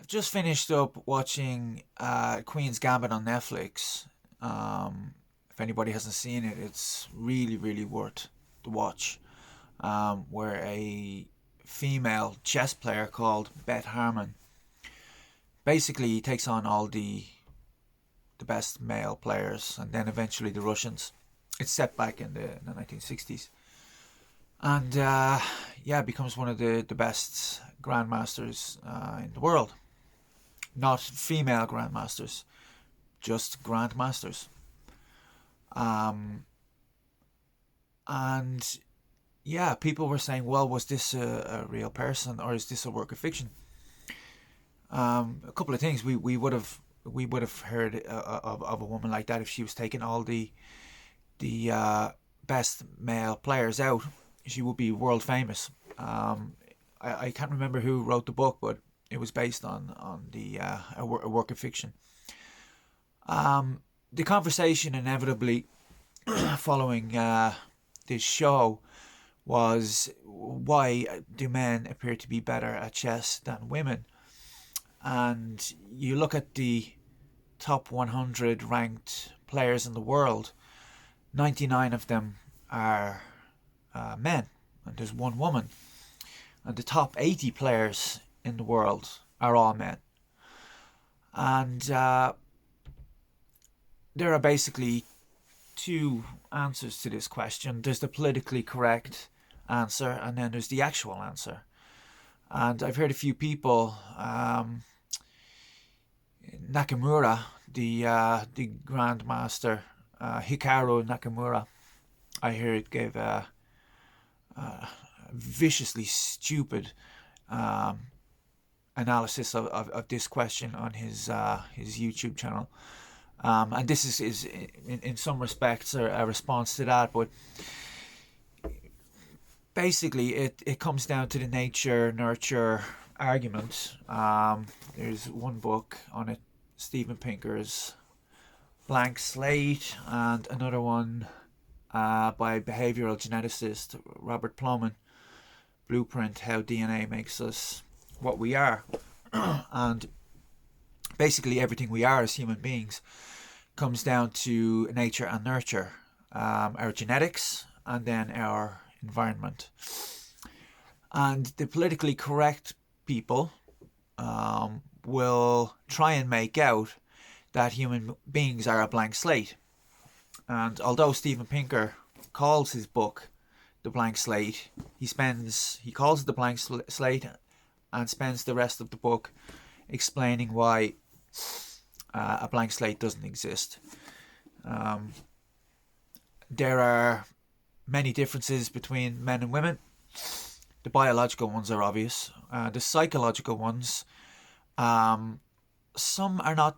I've just finished up watching Queen's Gambit on Netflix. If anybody hasn't seen it, it's really, really worth the watch. Where a female chess player called Beth Harmon basically takes on all the best male players, and then eventually the Russians. It's set back in the 1960s, and yeah, becomes one of the best grandmasters in the world. Not female grandmasters, just grandmasters. Um, and yeah, people were saying, well, was this a real person or is this a work of fiction? A couple of things we would have heard of a woman like that if she was taking all the best male players out. She would be world famous. I can't remember who wrote the book, but it was based on a work of fiction. The conversation inevitably following this show was, why do men appear to be better at chess than women? And you look at the top 100 ranked players in the world, 99 of them are men, and there's one woman. And the top 80 players in the world are all men. And there are basically two answers to this question. There's the politically correct answer, and then there's the actual answer. And I've heard a few people, Nakamura, the grandmaster, Hikaru Nakamura, I heard gave a viciously stupid analysis of this question on his YouTube channel. And this is in some respects a response to that, but basically it comes down to the nature nurture argument. There's one book on it, Steven Pinker's Blank Slate, and another one by behavioral geneticist Robert Plomin, Blueprint: How DNA Makes Us What We Are. And basically everything we are as human beings comes down to nature and nurture, our genetics and then our environment. And the politically correct people will try and make out that human beings are a blank slate. And although Steven Pinker calls his book The Blank Slate, he calls it The Blank Slate and spends the rest of the book explaining why a blank slate doesn't exist. There are many differences between men and women. The biological ones are obvious. The psychological ones, some are not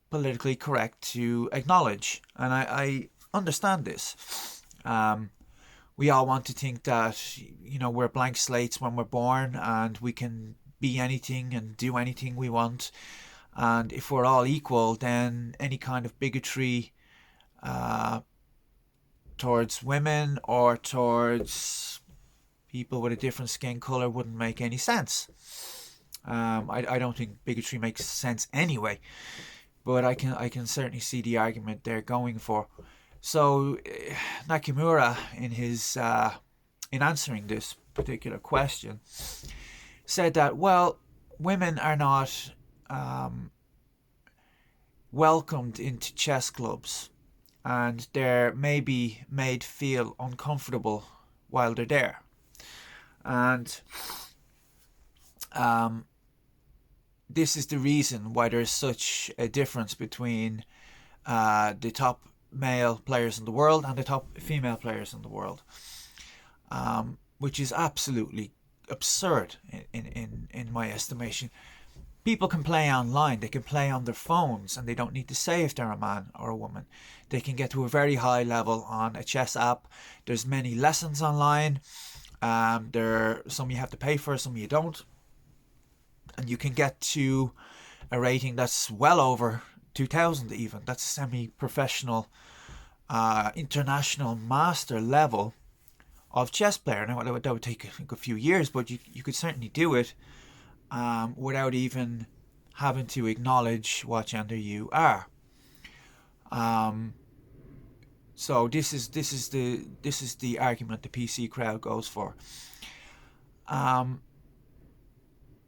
politically correct to acknowledge, and I understand this. We all want to think that we're blank slates when we're born, and we can be anything and do anything we want. And if we're all equal, then any kind of bigotry towards women or towards people with a different skin color wouldn't make any sense. I don't think bigotry makes sense anyway, but I can certainly see the argument they're going for. So Nakamura, in answering this particular question, said that, well, women are not welcomed into chess clubs, and they're maybe made feel uncomfortable while they're there. And this is the reason why there's such a difference between the top male players in the world and the top female players in the world, which is absolutely absurd in my estimation. People can play online, they can play on their phones, and they don't need to say if they're a man or a woman. They can get to a very high level on a chess app. There's many lessons online. Some you have to pay for, some you don't. And you can get to a rating that's well over 2000 even. That's a semi-professional, international master level of chess player. Now, that would take a few years, but you could certainly do it. without even having to acknowledge what gender you are. Um, so this is the argument the PC crowd goes for. Um,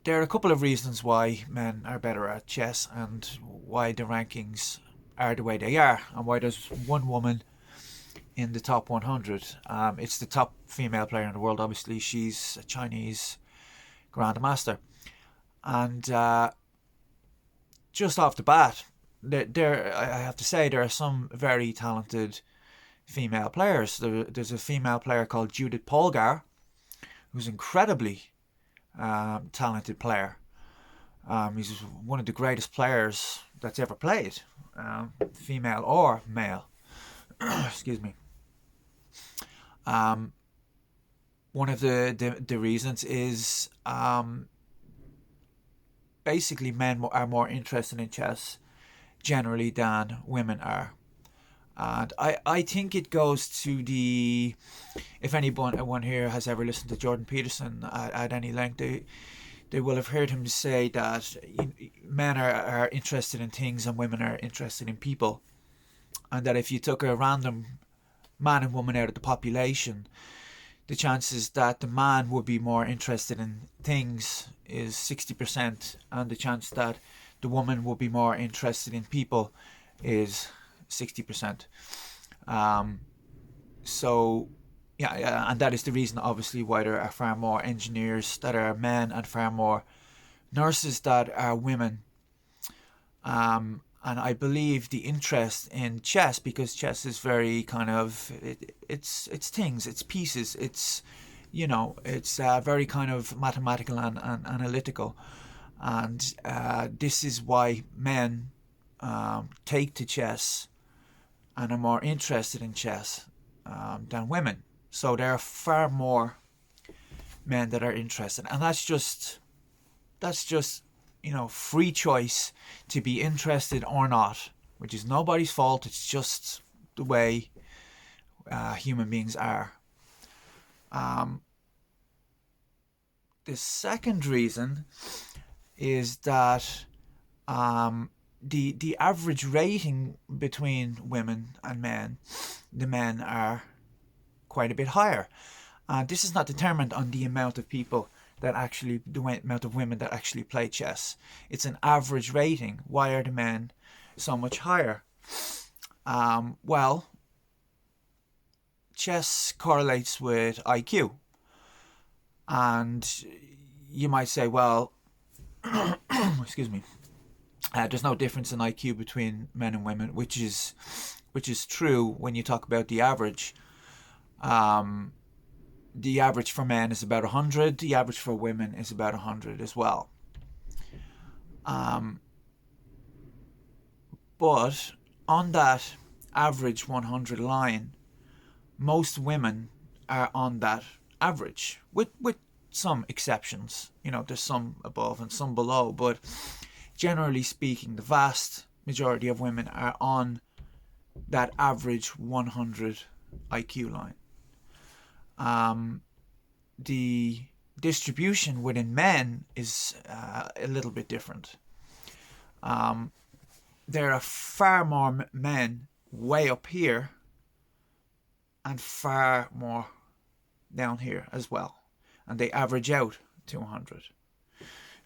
there are a couple of reasons why men are better at chess and why the rankings are the way they are, and why there's one woman in the top 100. It's the top female player in the world. Obviously, she's a Chinese grandmaster, and just off the bat, I have to say there are some very talented female players. There's a female player called Judith Polgar, who's an incredibly talented player. He's one of the greatest players that's ever played, female or male. Excuse me. One of the reasons is basically men are more interested in chess generally than women are. And I think it goes to the, if anyone here has ever listened to Jordan Peterson at any length, they will have heard him say that men are interested in things and women are interested in people. And that if you took a random man and woman out of the population, the chances that the man would be more interested in things is 60%, and the chance that the woman would be more interested in people is 60%. So, yeah, and that is the reason, obviously, why there are far more engineers that are men and far more nurses that are women. And I believe the interest in chess, because chess is very kind of it's things, it's pieces, it's it's very kind of mathematical and analytical, and this is why men take to chess and are more interested in chess than women. So there are far more men that are interested, and that's just free choice to be interested or not, which is nobody's fault. It's just the way human beings are. The second reason is that the average rating between women and men, the men are quite a bit higher. This is not determined on the amount of people the amount of women that actually play chess. It's an average rating. Why are the men so much higher? Well, chess correlates with IQ. And you might say, well, excuse me, there's no difference in IQ between men and women, which is true when you talk about the average. The average for men is about 100. The average for women is about 100 as well. But on that average 100 line, most women are on that average, with some exceptions. There's some above and some below, but generally speaking, the vast majority of women are on that average 100 IQ line. The distribution within men is a little bit different. There are far more men way up here and far more down here as well, and they average out to 100.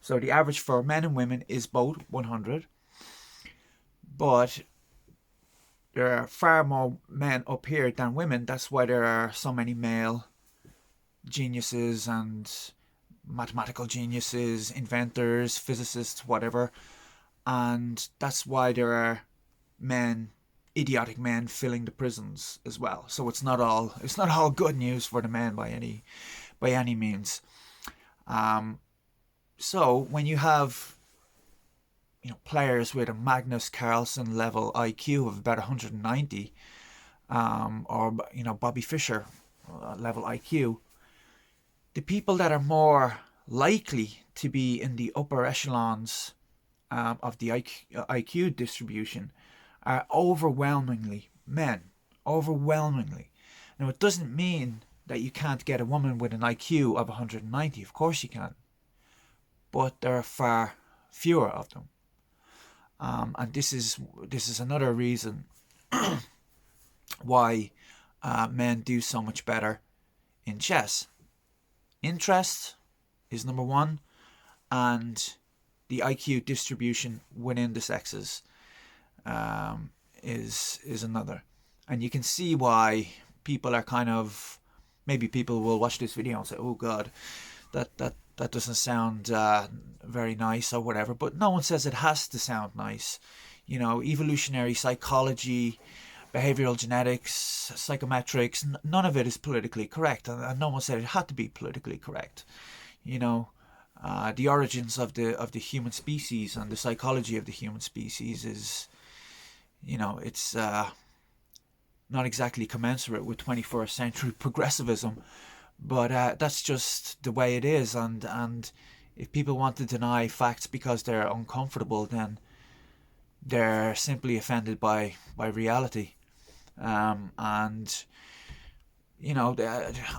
So the average for men and women is both 100, but there are far more men up here than women. That's why there are so many male geniuses and mathematical geniuses, inventors, physicists, whatever. And that's why there are idiotic men filling the prisons as well. So it's not all good news for the men by any means. So when you have players with a Magnus Carlsen level IQ of about 190, or Bobby Fischer level IQ, the people that are more likely to be in the upper echelons of the IQ distribution are overwhelmingly men. Overwhelmingly. Now, it doesn't mean that you can't get a woman with an IQ of 190. Of course you can. but there are far fewer of them. And this is another reason why men do so much better in chess. Interest is number one, and the IQ distribution within the sexes is another. And you can see why people are kind of, maybe people will watch this video and say, oh God, that doesn't sound very nice or whatever. But no one says it has to sound nice. You know, evolutionary psychology, behavioral genetics, psychometrics, none of it is politically correct. And no one said it had to be politically correct. You know, the origins of the human species and the psychology of the human species is, you know, it's not exactly commensurate with 21st century progressivism, but that's just the way it is. And if people want to deny facts because they're uncomfortable, then they're simply offended by reality. And you know,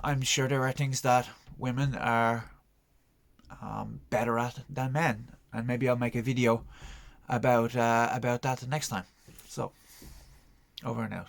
I'm sure there are things that women are better at than men, and maybe I'll make a video about that next time. So, over and out.